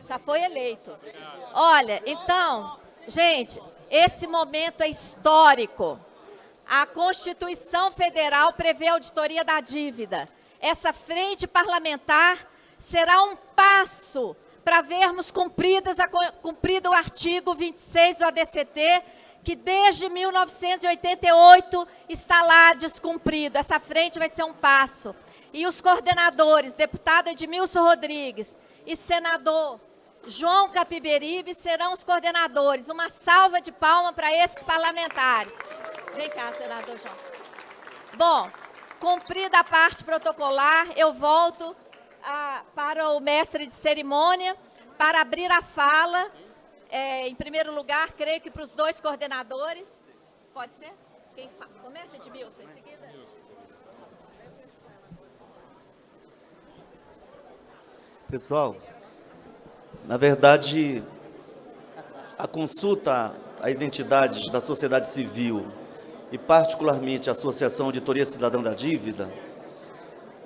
Já foi eleito. Olha, então, gente, esse momento é histórico. A Constituição Federal prevê a auditoria da dívida. Essa frente parlamentar será um passo para vermos cumprido o artigo 26 do ADCT, que desde 1988 está lá descumprido. Essa frente vai ser um passo. E os coordenadores, deputado Edmilson Rodrigues e senador João Capiberibe, serão os coordenadores. Uma salva de palmas para esses parlamentares. Vem cá, senador João. Bom, cumprida a parte protocolar, eu volto para o mestre de cerimônia para abrir a fala. Em primeiro lugar, creio que para os dois coordenadores. Pode ser? Quem começa, Edmilson, em seguida? Pessoal, na verdade, a consulta a identidades da sociedade civil e particularmente a Associação Auditoria Cidadã da Dívida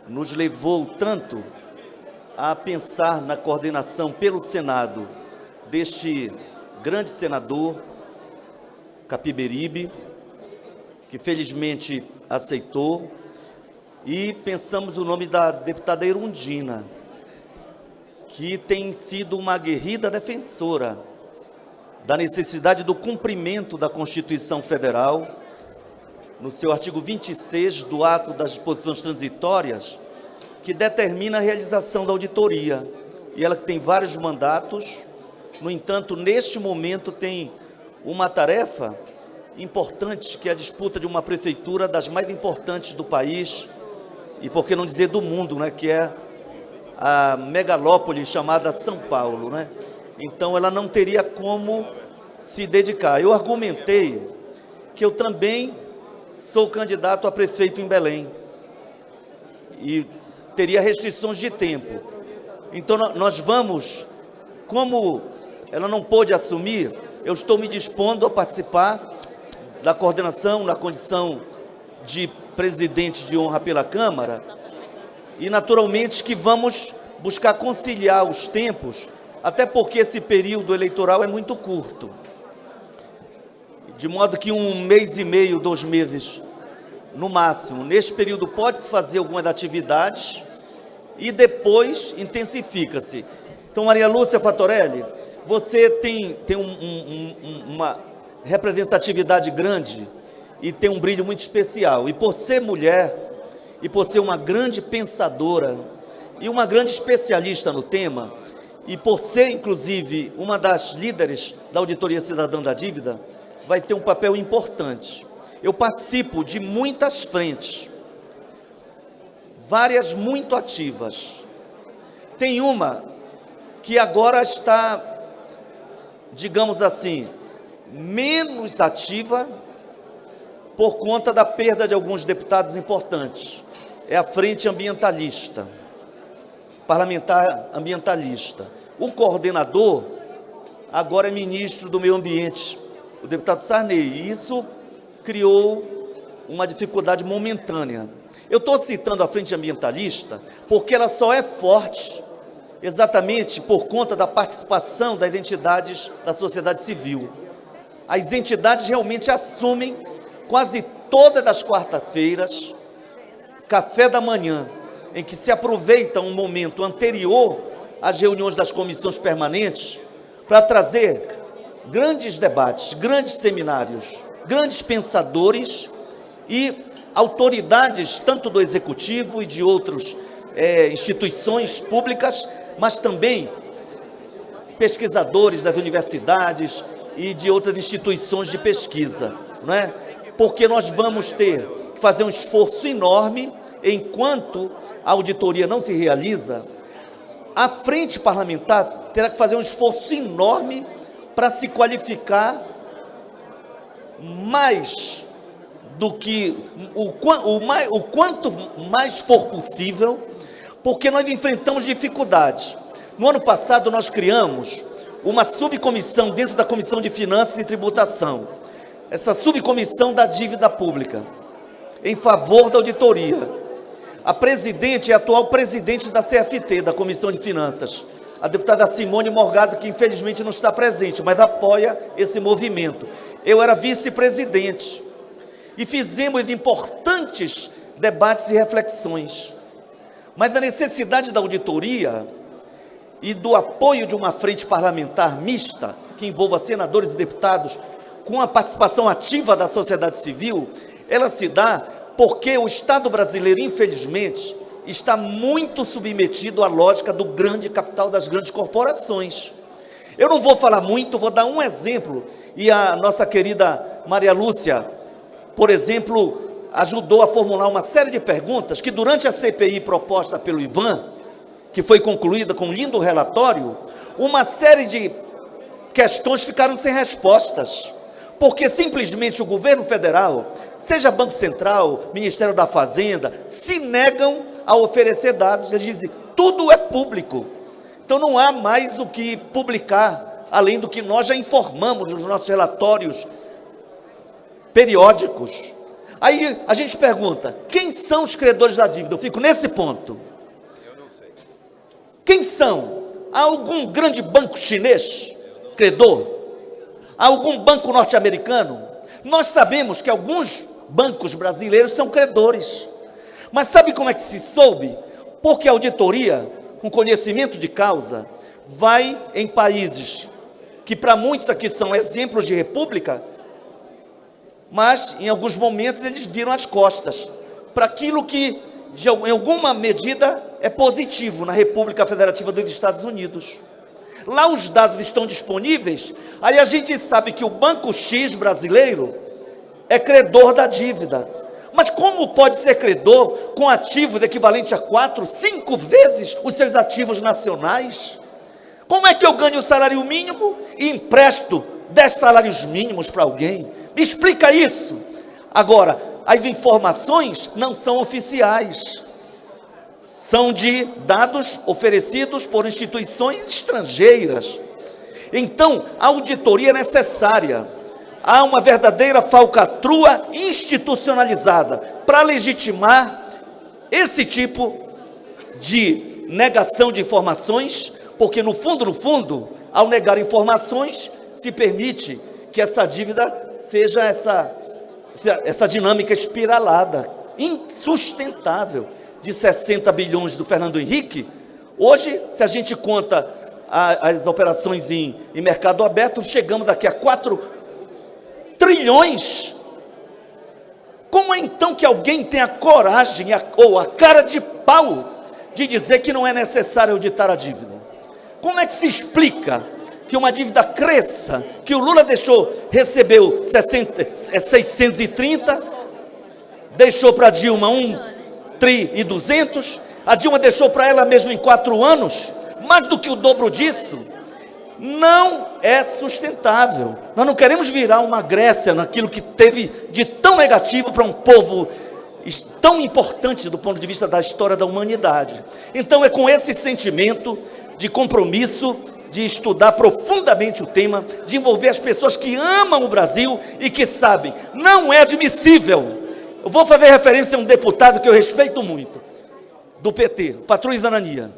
nos levou tanto a pensar na coordenação pelo Senado deste grande senador, Capiberibe, que felizmente aceitou, e pensamos o nome da deputada Erundina, que tem sido uma aguerrida defensora da necessidade do cumprimento da Constituição Federal, no seu artigo 26 do ato das disposições transitórias, que determina a realização da auditoria. E ela que tem vários mandatos, no entanto, neste momento tem uma tarefa importante, que é a disputa de uma prefeitura das mais importantes do país, e por que não dizer do mundo, né, que é a megalópole chamada São Paulo, né? Então ela não teria como se dedicar. Eu argumentei que eu também sou candidato a prefeito em Belém e teria restrições de tempo. Então nós vamos, como ela não pôde assumir, eu estou me dispondo a participar da coordenação na condição de presidente de honra pela Câmara, e naturalmente que vamos buscar conciliar os tempos, até porque esse período eleitoral é muito curto, de modo que 1 mês e meio, 2 meses, no máximo. Neste período pode-se fazer algumas atividades e depois intensifica-se. Então, Maria Lúcia Fatorelli, você tem uma representatividade grande e tem um brilho muito especial. E por ser mulher, e por ser uma grande pensadora e uma grande especialista no tema, e por ser, inclusive, uma das líderes da Auditoria Cidadã da Dívida, vai ter um papel importante. Eu participo de muitas frentes, várias muito ativas. Tem uma que agora está, digamos assim, menos ativa por conta da perda de alguns deputados importantes. É a Frente Ambientalista, parlamentar ambientalista. O coordenador agora é ministro do Meio Ambiente, o deputado Sarney, e isso criou uma dificuldade momentânea. Eu estou citando a Frente Ambientalista porque ela só é forte exatamente por conta da participação das entidades da sociedade civil. As entidades realmente assumem quase todas as quarta-feiras café da manhã, em que se aproveita um momento anterior às reuniões das comissões permanentes para trazer grandes debates, grandes seminários, grandes pensadores e autoridades, tanto do Executivo e de outras instituições públicas, mas também pesquisadores das universidades e de outras instituições de pesquisa, não é? Porque nós vamos ter que fazer um esforço enorme enquanto a auditoria não se realiza. A frente parlamentar terá que fazer um esforço enorme para se qualificar mais do que o quanto mais for possível, porque nós enfrentamos dificuldades. No ano passado nós criamos uma subcomissão dentro da Comissão de Finanças e Tributação, essa subcomissão da dívida pública, em favor da auditoria. A presidente é a atual presidente da CFT, da Comissão de Finanças, a deputada Simone Morgado, que infelizmente não está presente, mas apoia esse movimento. Eu era vice-presidente e fizemos importantes debates e reflexões. Mas a necessidade da auditoria e do apoio de uma frente parlamentar mista, que envolva senadores e deputados, com a participação ativa da sociedade civil, ela se dá porque o Estado brasileiro, infelizmente, está muito submetido à lógica do grande capital, das grandes corporações. Eu não vou falar muito, vou dar um exemplo, e a nossa querida Maria Lúcia, por exemplo, ajudou a formular uma série de perguntas que durante a CPI proposta pelo Ivan, que foi concluída com um lindo relatório, uma série de questões ficaram sem respostas, porque simplesmente o governo federal, seja Banco Central, Ministério da Fazenda, se negam a oferecer dados. Eles dizem, tudo é público, então não há mais o que publicar, além do que nós já informamos nos nossos relatórios periódicos. Aí a gente pergunta, quem são os credores da dívida? Eu fico nesse ponto. Eu não sei. Quem são? Há algum grande banco chinês credor? Há algum banco norte-americano? Nós sabemos que alguns bancos brasileiros são credores. Mas sabe como é que se soube? Porque a auditoria, com conhecimento de causa, vai em países que para muitos aqui são exemplos de república, mas em alguns momentos eles viram as costas para aquilo que, em alguma medida, é positivo na República Federativa dos Estados Unidos. Lá os dados estão disponíveis, aí a gente sabe que o Banco X brasileiro é credor da dívida. Mas como pode ser credor com ativos equivalentes a 4, 5 vezes os seus ativos nacionais? Como é que eu ganho o salário mínimo e empresto 10 salários mínimos para alguém? Me explica isso. Agora, as informações não são oficiais. São de dados oferecidos por instituições estrangeiras. Então, a auditoria é necessária. Há uma verdadeira falcatrua institucionalizada para legitimar esse tipo de negação de informações, porque no fundo, ao negar informações, se permite que essa dívida seja essa dinâmica espiralada, insustentável, de 60 bilhões do Fernando Henrique. Hoje, se a gente conta as operações em mercado aberto, chegamos aqui a 4 trilhões. Como é então que alguém tem a coragem ou a cara de pau de dizer que não é necessário auditar a dívida? Como é que se explica que uma dívida cresça, que o Lula recebeu 630, deixou para a Dilma 1,2 tri, a Dilma deixou para ela mesma em 4 anos, mais do que o dobro disso? Não é sustentável. Nós não queremos virar uma Grécia naquilo que teve de tão negativo para um povo tão importante do ponto de vista da história da humanidade. Então é com esse sentimento de compromisso, de estudar profundamente o tema, de envolver as pessoas que amam o Brasil e que sabem, não é admissível. Eu vou fazer referência a um deputado que eu respeito muito, do PT, o Patrulho Zanania.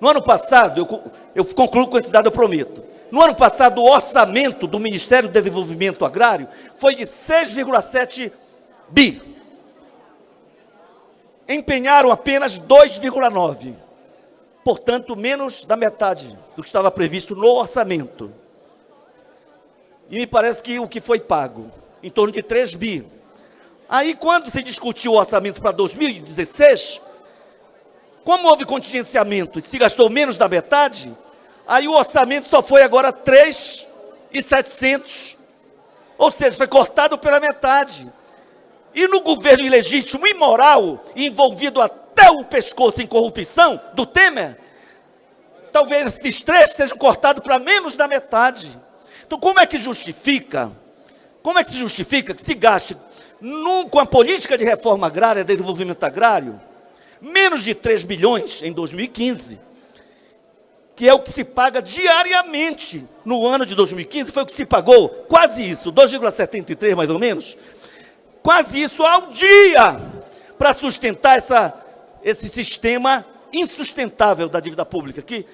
No ano passado, eu concluo com esse dado, eu prometo. No ano passado, o orçamento do Ministério do Desenvolvimento Agrário foi de 6,7 bi. Empenharam apenas 2,9. Portanto, menos da metade do que estava previsto no orçamento. E me parece que o que foi pago, em torno de 3 bi. Aí, quando se discutiu o orçamento para 2016... como houve contingenciamento e se gastou menos da metade, aí o orçamento só foi agora 3.700, ou seja, foi cortado pela metade. E no governo ilegítimo, imoral, envolvido até o pescoço em corrupção do Temer, talvez esses 3 sejam cortados para menos da metade. Então como é que justifica? Como é que se justifica que se gaste com a política de reforma agrária, de desenvolvimento agrário, menos de 3 bilhões em 2015, que é o que se paga diariamente no ano de 2015, foi o que se pagou, quase isso, 2,73 mais ou menos, quase isso ao dia, para sustentar esse sistema insustentável da dívida pública, que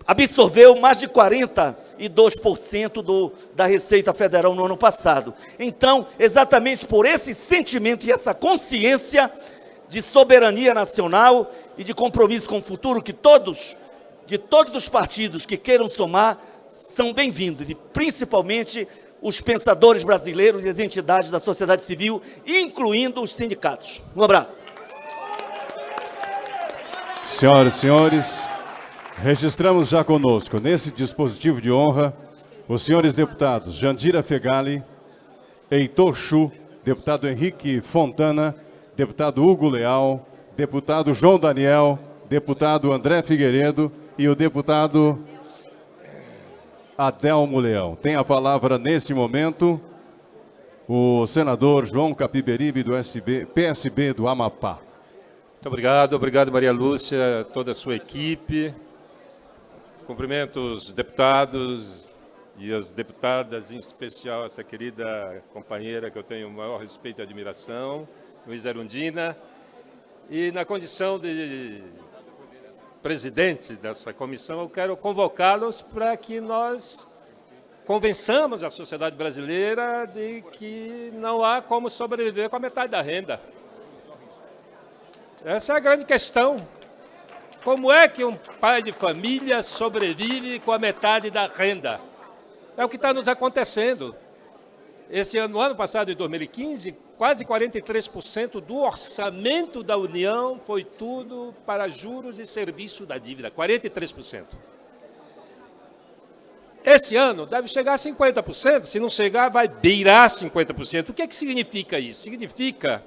absorveu mais de 42% da Receita Federal no ano passado. Então, exatamente por esse sentimento e essa consciência de soberania nacional e de compromisso com o futuro, que de todos os partidos que queiram somar, são bem-vindos, e principalmente os pensadores brasileiros e as entidades da sociedade civil, incluindo os sindicatos. Um abraço. Senhoras e senhores, registramos já conosco, nesse dispositivo de honra, os senhores deputados Jandira Fegali, Heitor Chu, deputado Henrique Fontana, deputado Hugo Leal, deputado João Daniel, deputado André Figueiredo e o deputado Adelmo Leão. Tem a palavra nesse momento o senador João Capiberibe, do PSB do Amapá. Muito obrigado Maria Lúcia, toda a sua equipe. Cumprimento os deputados e as deputadas, em especial essa querida companheira que eu tenho o maior respeito e admiração, Luísa Erundina, e na condição de presidente dessa comissão, eu quero convocá-los para que nós convençamos a sociedade brasileira de que não há como sobreviver com a metade da renda. Essa é a grande questão. Como é que um pai de família sobrevive com a metade da renda? É o que está nos acontecendo. No ano passado, em 2015, quase 43% do orçamento da União foi tudo para juros e serviço da dívida, 43%. Esse ano deve chegar a 50%, se não chegar, vai beirar 50%. O que é que significa isso? Significa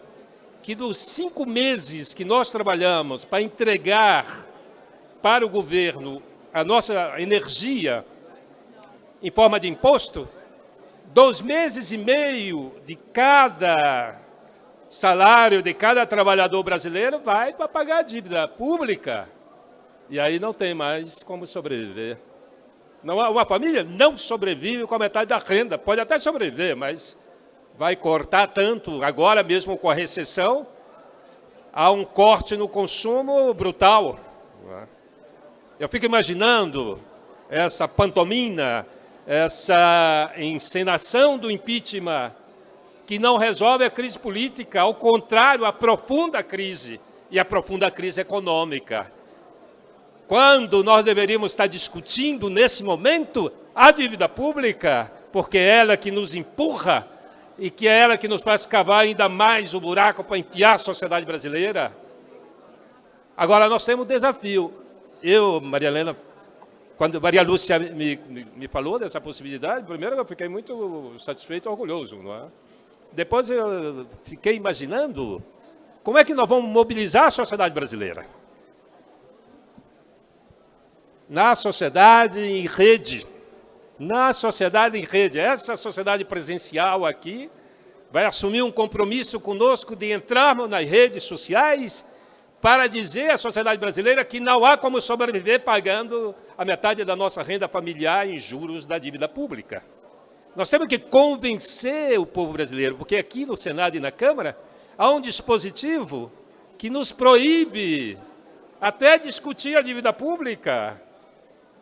que dos 5 meses que nós trabalhamos para entregar para o governo a nossa energia em forma de imposto, 2 meses e meio de cada salário de cada trabalhador brasileiro vai para pagar a dívida pública. E aí não tem mais como sobreviver. Uma família não sobrevive com a metade da renda. Pode até sobreviver, mas vai cortar tanto. Agora mesmo com a recessão, há um corte no consumo brutal. Eu fico imaginando essa pantomima, essa encenação do impeachment, que não resolve a crise política, ao contrário, aprofunda a crise, e aprofunda a crise econômica. Quando nós deveríamos estar discutindo, nesse momento, a dívida pública, porque é ela que nos empurra e que é ela que nos faz cavar ainda mais o buraco para enfiar a sociedade brasileira. Agora, nós temos um desafio. Eu, Maria Helena, quando Maria Lúcia me falou dessa possibilidade, primeiro eu fiquei muito satisfeito e orgulhoso, não é? Depois eu fiquei imaginando como é que nós vamos mobilizar a sociedade brasileira. Na sociedade em rede. Na sociedade em rede. Essa sociedade presencial aqui vai assumir um compromisso conosco de entrarmos nas redes sociais para dizer à sociedade brasileira que não há como sobreviver pagando a metade da nossa renda familiar em juros da dívida pública. Nós temos que convencer o povo brasileiro, porque aqui no Senado e na Câmara há um dispositivo que nos proíbe até discutir a dívida pública.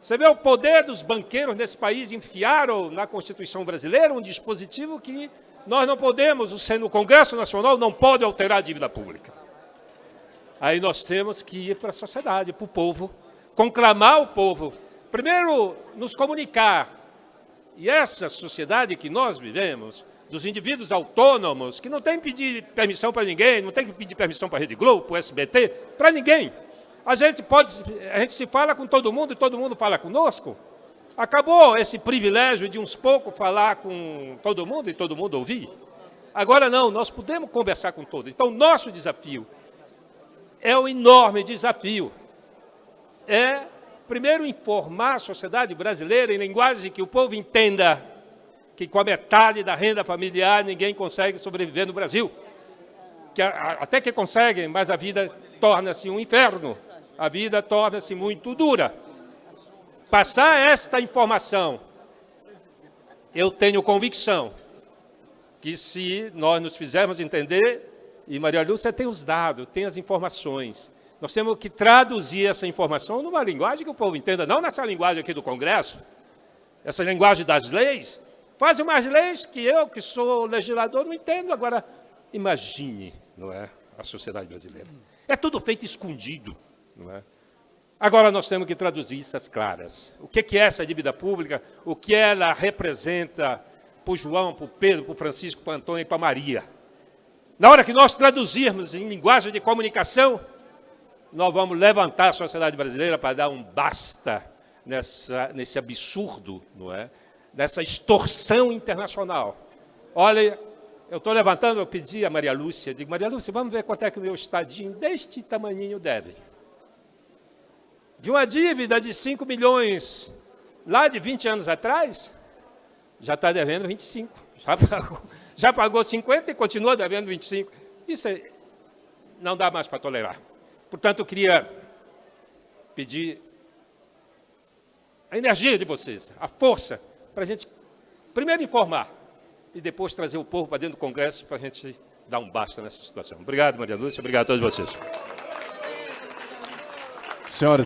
Você vê o poder dos banqueiros nesse país, enfiaram na Constituição brasileira um dispositivo que nós não podemos, o Congresso Nacional não pode alterar a dívida pública. Aí nós temos que ir para a sociedade, para o povo, conclamar o povo. Primeiro, nos comunicar. E essa sociedade que nós vivemos, dos indivíduos autônomos, que não tem que pedir permissão para ninguém, não tem que pedir permissão para a Rede Globo, para o SBT, para ninguém. A gente se fala com todo mundo e todo mundo fala conosco. Acabou esse privilégio de uns poucos falar com todo mundo e todo mundo ouvir. Agora não, nós podemos conversar com todos. Então, nosso desafio é um enorme desafio. É, primeiro, informar a sociedade brasileira em linguagem que o povo entenda que com a metade da renda familiar ninguém consegue sobreviver no Brasil. Até que conseguem, mas a vida torna-se um inferno. A vida torna-se muito dura. Passar esta informação, eu tenho convicção que se nós nos fizermos entender, e Maria Lúcia tem os dados, tem as informações, Nós temos que traduzir essa informação numa linguagem que o povo entenda, não nessa linguagem aqui do Congresso, essa linguagem das leis. Faz umas leis que eu, que sou legislador, não entendo. Agora, imagine, não é, a sociedade brasileira. É tudo feito escondido, não é? Agora nós temos que traduzir isso às claras. O que é essa dívida pública? O que ela representa para o João, para o Pedro, para o Francisco, para o Antônio e para a Maria? Na hora que nós traduzirmos em linguagem de comunicação, nós vamos levantar a sociedade brasileira para dar um basta nesse absurdo, não é? Nessa extorsão internacional. Olha, eu estou levantando, eu pedi a Maria Lúcia, digo, Maria Lúcia, vamos ver quanto é que o meu estadinho deste tamaninho deve. De uma dívida de 5 milhões, lá de 20 anos atrás, já está devendo 25. Já pagou 50 e continua devendo 25. Isso não dá mais para tolerar. Portanto, eu queria pedir a energia de vocês, a força, para a gente primeiro informar e depois trazer o povo para dentro do Congresso para a gente dar um basta nessa situação. Obrigado, Maria Lúcia. Obrigado a todos vocês. Senhoras